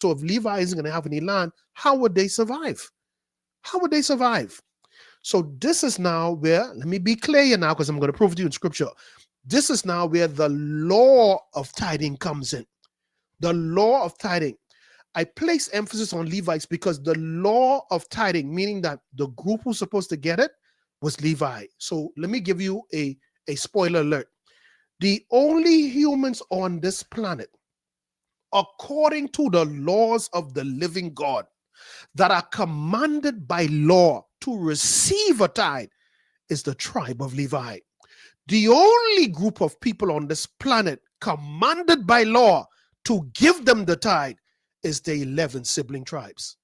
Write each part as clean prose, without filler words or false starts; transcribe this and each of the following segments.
So if Levi isn't going to have any land, how would they survive? How would they survive? So this is now where, let me be clear here now, because I'm going to prove to you in scripture. This is now where the law of tithing comes in. The law of tithing. I place emphasis on Levites because the law of tithing, meaning that the group who's supposed to get it was Levi. So let me give you a spoiler alert. The only humans on this planet, according to the laws of the living God, that are commanded by law to receive a tithe is the tribe of Levi. The only group of people on this planet commanded by law to give them the tithe is the 11 sibling tribes.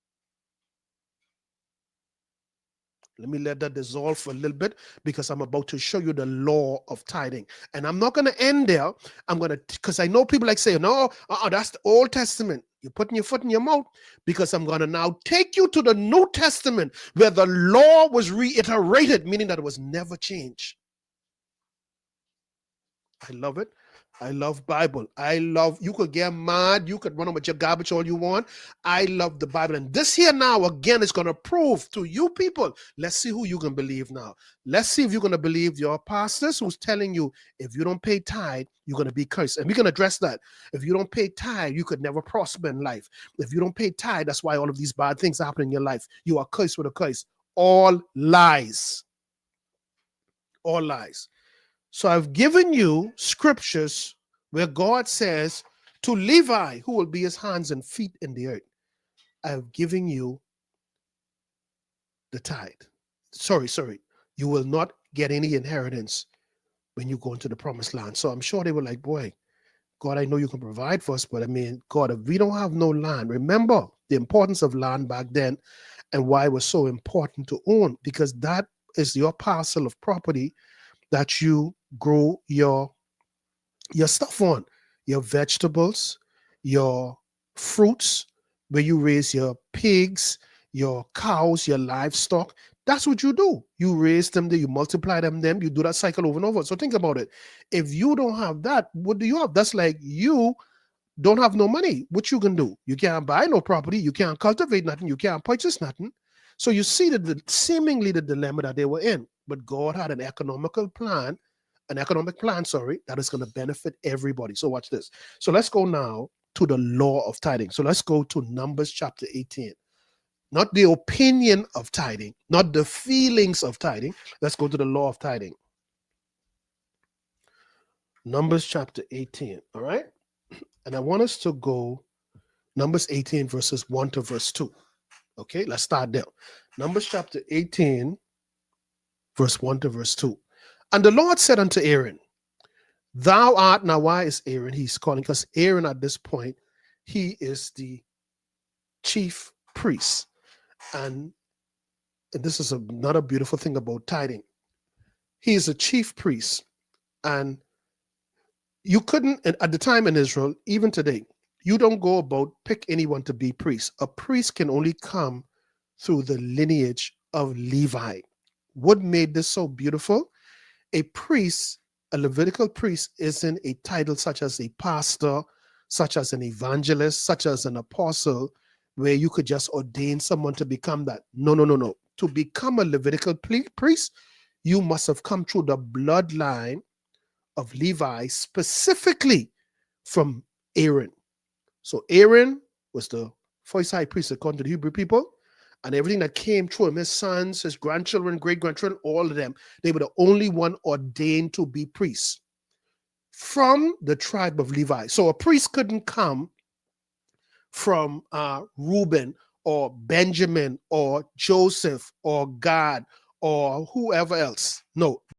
Let me let that dissolve for a little bit because I'm about to show you the law of tithing. And I'm not going to end there. I'm going to, because I know people like say, no, that's the Old Testament. You're putting your foot in your mouth, because I'm going to now take you to the New Testament where the law was reiterated, meaning that it was never changed. I love it. I love Bible. I love, you could get mad. You could run on with your garbage all you want. I love the Bible. And this here now, again, is going to prove to you people. Let's see who you can believe now. Let's see if you're going to believe your pastors who's telling you if you don't pay tithe, you're going to be cursed. And we can address that. If you don't pay tithe, you could never prosper in life. If you don't pay tithe, that's why all of these bad things happen in your life. You are cursed with a curse. All lies. All lies. So I've given you scriptures where God says to Levi, who will be his hands and feet in the earth, I've given you the tithe. Sorry. You will not get any inheritance when you go into the promised land. So I'm sure they were like, boy, God, I know you can provide for us, but I mean, God, if we don't have no land, remember the importance of land back then and why it was so important to own, because that is your parcel of property that you grow your stuff on, your vegetables, your fruits, where you raise your pigs, your cows, your livestock. That's what you do. You raise them, you multiply them, you do that cycle over and over. So think about it. If you don't have that, what do you have? That's like you don't have no money. What you can do? You can't buy no property. You can't cultivate nothing. You can't purchase nothing. So you see seemingly the dilemma that they were in. But God had an economic plan, that is going to benefit everybody. So watch this. So let's go now to the law of tithing. So let's go to Numbers chapter 18. Not the opinion of tithing, not the feelings of tithing. Let's go to the law of tithing. Numbers chapter 18, all right? And I want us to go Numbers 18 verses 1 to verse 2. Okay, let's start there. Numbers chapter 18, verse 1 to verse 2. And the Lord said unto Aaron, thou art, now why is Aaron, he's calling, because Aaron at this point, he is the chief priest. And this is another beautiful thing about tithing. He is a chief priest. And you couldn't, at the time in Israel, even today, you don't go about pick anyone to be priest. A priest can only come through the lineage of Levi. What made this so beautiful? A priest, a Levitical priest, isn't a title such as a pastor, such as an evangelist, such as an apostle, where you could just ordain someone to become that. No. To become a Levitical priest, you must have come through the bloodline of Levi, specifically from Aaron. So Aaron was the first high priest according to the Hebrew people, and everything that came through him, his sons, his grandchildren, great-grandchildren, all of them, they were the only one ordained to be priests from the tribe of Levi. So a priest couldn't come from Reuben or Benjamin or Joseph or Gad or whoever else. No,